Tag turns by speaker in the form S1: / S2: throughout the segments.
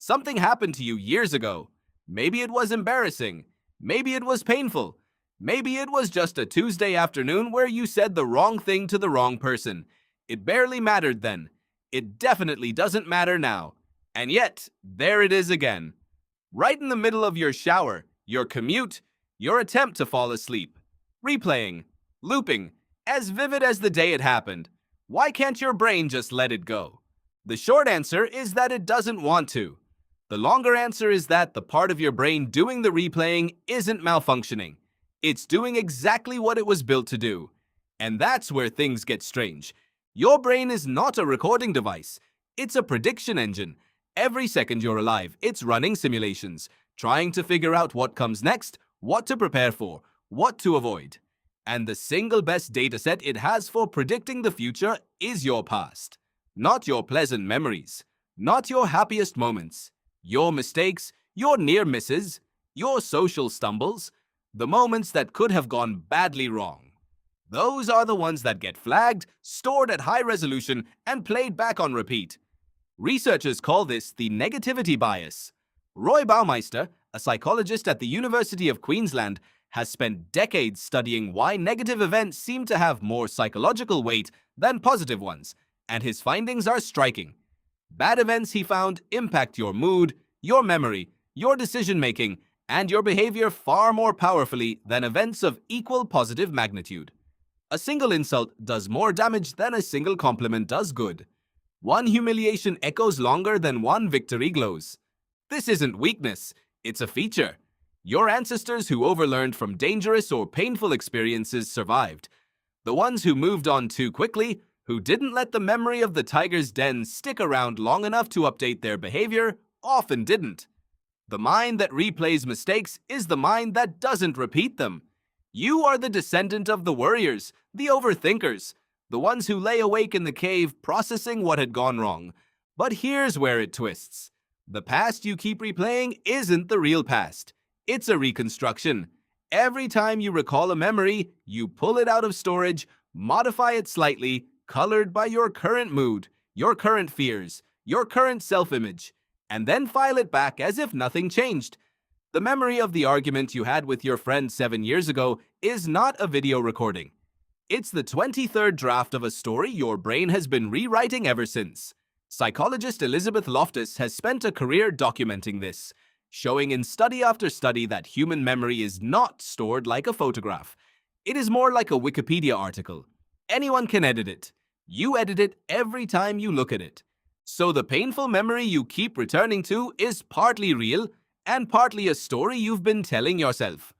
S1: Something happened to you years ago. Maybe it was embarrassing. Maybe it was painful. Maybe it was just a Tuesday afternoon where you said the wrong thing to the wrong person. It barely mattered then. It definitely doesn't matter now. And yet, there it is again. Right in the middle of your shower, your commute, your attempt to fall asleep. Replaying, looping, as vivid as the day it happened. Why can't your brain just let it go? The short answer is that it doesn't want to. The longer answer is that the part of your brain doing the replaying isn't malfunctioning. It's doing exactly what it was built to do. And that's where things get strange. Your brain is not a recording device. It's a prediction engine. Every second you're alive, it's running simulations, trying to figure out what comes next, what to prepare for, what to avoid. And the single best dataset it has for predicting the future is your past. Not your pleasant memories, not your happiest moments, your mistakes, your near misses, your social stumbles, the moments that could have gone badly wrong. Those are the ones that get flagged, stored at high resolution, and played back on repeat. Researchers call this the negativity bias. Roy Baumeister, a psychologist at the University of Queensland, has spent decades studying why negative events seem to have more psychological weight than positive ones, and his findings are striking. Bad events, he found, impact your mood, your memory, your decision-making, and your behavior far more powerfully than events of equal positive magnitude. A single insult does more damage than a single compliment does good. One humiliation echoes longer than one victory glows. This isn't weakness, it's a feature. Your ancestors who overlearned from dangerous or painful experiences survived. The ones who moved on too quickly, who didn't let the memory of the tiger's den stick around long enough to update their behavior, often didn't. The mind that replays mistakes is the mind that doesn't repeat them. You are the descendant of the worriers, the overthinkers, the ones who lay awake in the cave processing what had gone wrong. But here's where it twists. The past you keep replaying isn't the real past. It's a reconstruction. Every time you recall a memory, you pull it out of storage, modify it slightly, colored by your current mood, your current fears, your current self-image, and then file it back as if nothing changed. The memory of the argument you had with your friend 7 years ago is not a video recording. It's the 23rd draft of a story your brain has been rewriting ever since. Psychologist Elizabeth Loftus has spent a career documenting this, showing in study after study that human memory is not stored like a photograph. It is more like a Wikipedia article. Anyone can edit it. You edit it every time you look at it. So the painful memory you keep returning to is partly real and partly a story you've been telling yourself.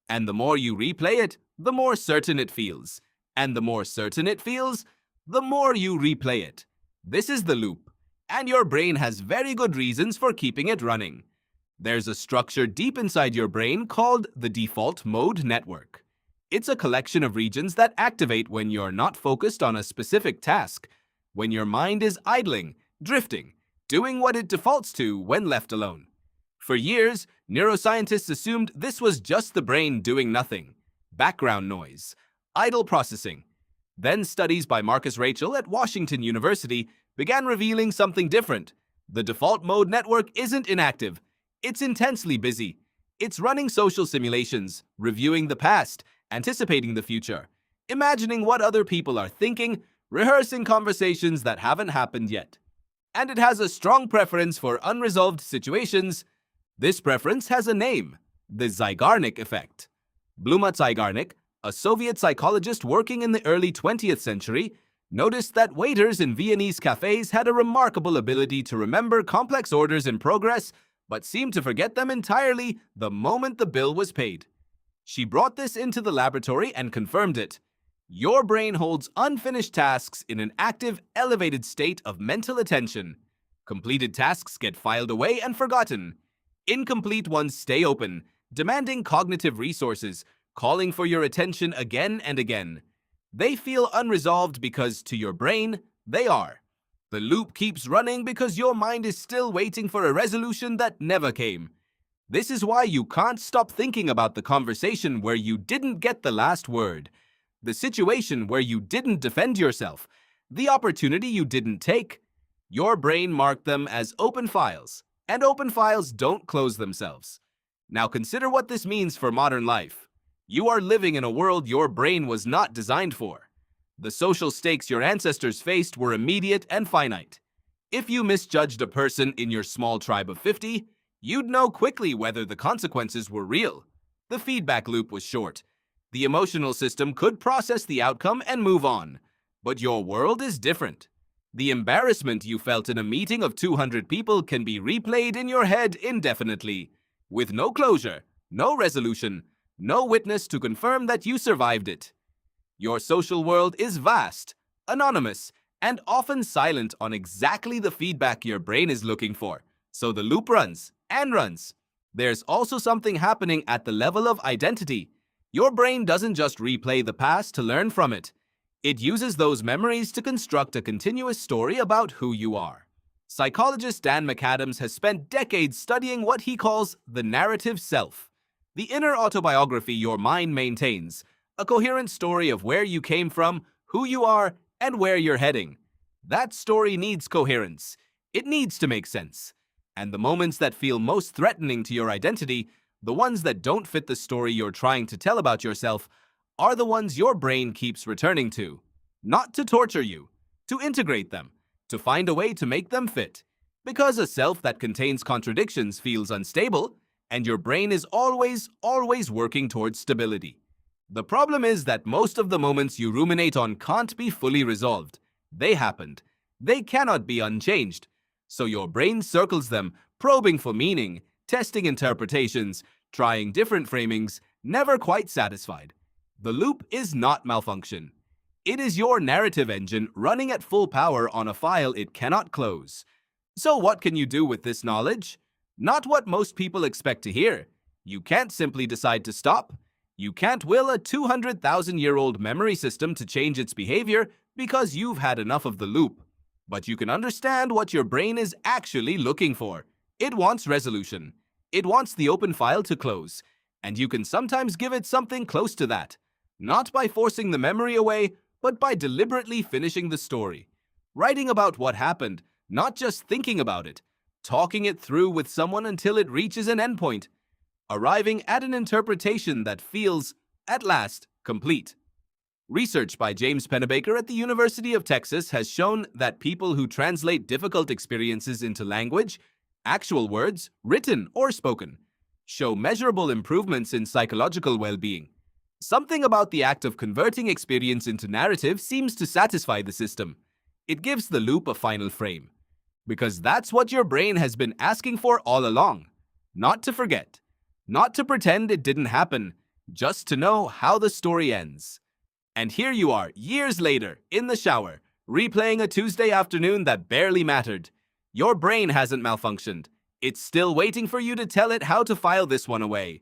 S1: And the more you replay it, the more certain it feels. And the more certain it feels, the more you replay it. This is the loop, and your brain has very good reasons for keeping it running. There's a structure deep inside your brain called the default mode network. It's a collection of regions that activate when you're not focused on a specific task, when your mind is idling, drifting, doing what it defaults to when left alone. For years, neuroscientists assumed this was just the brain doing nothing, background noise, idle processing. Then studies by Raichle at Washington University began revealing something different. The default mode network isn't inactive. It's intensely busy. It's running social simulations, reviewing the past, anticipating the future, imagining what other people are thinking, rehearsing conversations that haven't happened yet. And it has a strong preference for unresolved situations. This preference has a name, the Zeigarnik effect. Zeigarnik, a Soviet psychologist working in the early 20th century, noticed that waiters in Viennese cafes had a remarkable ability to remember complex orders in progress, but seemed to forget them entirely the moment the bill was paid. She brought this into the laboratory and confirmed it. Your brain holds unfinished tasks in an active, elevated state of mental attention. Completed tasks get filed away and forgotten. Incomplete ones stay open, demanding cognitive resources, calling for your attention again and again. They feel unresolved because, to your brain, they are. The loop keeps running because your mind is still waiting for a resolution that never came. This is why you can't stop thinking about the conversation where you didn't get the last word, the situation where you didn't defend yourself, the opportunity you didn't take. Your brain marked them as open files, and open files don't close themselves. Now consider what this means for modern life. You are living in a world your brain was not designed for. The social stakes your ancestors faced were immediate and finite. If you misjudged a person in your small tribe of 50, you'd know quickly whether the consequences were real. The feedback loop was short. The emotional system could process the outcome and move on. But your world is different. The embarrassment you felt in a meeting of 200 people can be replayed in your head indefinitely, with no closure, no resolution, no witness to confirm that you survived it. Your social world is vast, anonymous, and often silent on exactly the feedback your brain is looking for. So the loop runs and runs. There's also something happening at the level of identity. Your brain doesn't just replay the past to learn from it. It uses those memories to construct a continuous story about who you are. Psychologist Dan McAdams has spent decades studying what he calls the narrative self, the inner autobiography your mind maintains, a coherent story of where you came from, who you are, and where you're heading. That story needs coherence. It needs to make sense. And the moments that feel most threatening to your identity, the ones that don't fit the story you're trying to tell about yourself, are the ones your brain keeps returning to. Not to torture you, to integrate them, to find a way to make them fit. Because a self that contains contradictions feels unstable, and your brain is always working towards stability. The problem is that most of the moments you ruminate on can't be fully resolved. They happened. They cannot be unchanged. So your brain circles them, probing for meaning, testing interpretations, trying different framings, never quite satisfied. The loop is not malfunction. It is your narrative engine running at full power on a file it cannot close. So what can you do with this knowledge? Not what most people expect to hear. You can't simply decide to stop. You can't will a 200,000-year-old memory system to change its behavior because you've had enough of the loop. But you can understand what your brain is actually looking for. It wants resolution. It wants the open file to close. And you can sometimes give it something close to that. Not by forcing the memory away, but by deliberately finishing the story. Writing about what happened, not just thinking about it. Talking it through with someone until it reaches an endpoint. Arriving at an interpretation that feels, at last, complete. Research by James Pennebaker at the University of Texas has shown that people who translate difficult experiences into language, actual words, written or spoken, show measurable improvements in psychological well-being. Something about the act of converting experience into narrative seems to satisfy the system. It gives the loop a final frame. Because that's what your brain has been asking for all along. Not to forget. Not to pretend it didn't happen. Just to know how the story ends. And here you are, years later, in the shower, replaying a Tuesday afternoon that barely mattered. Your brain hasn't malfunctioned. It's still waiting for you to tell it how to file this one away.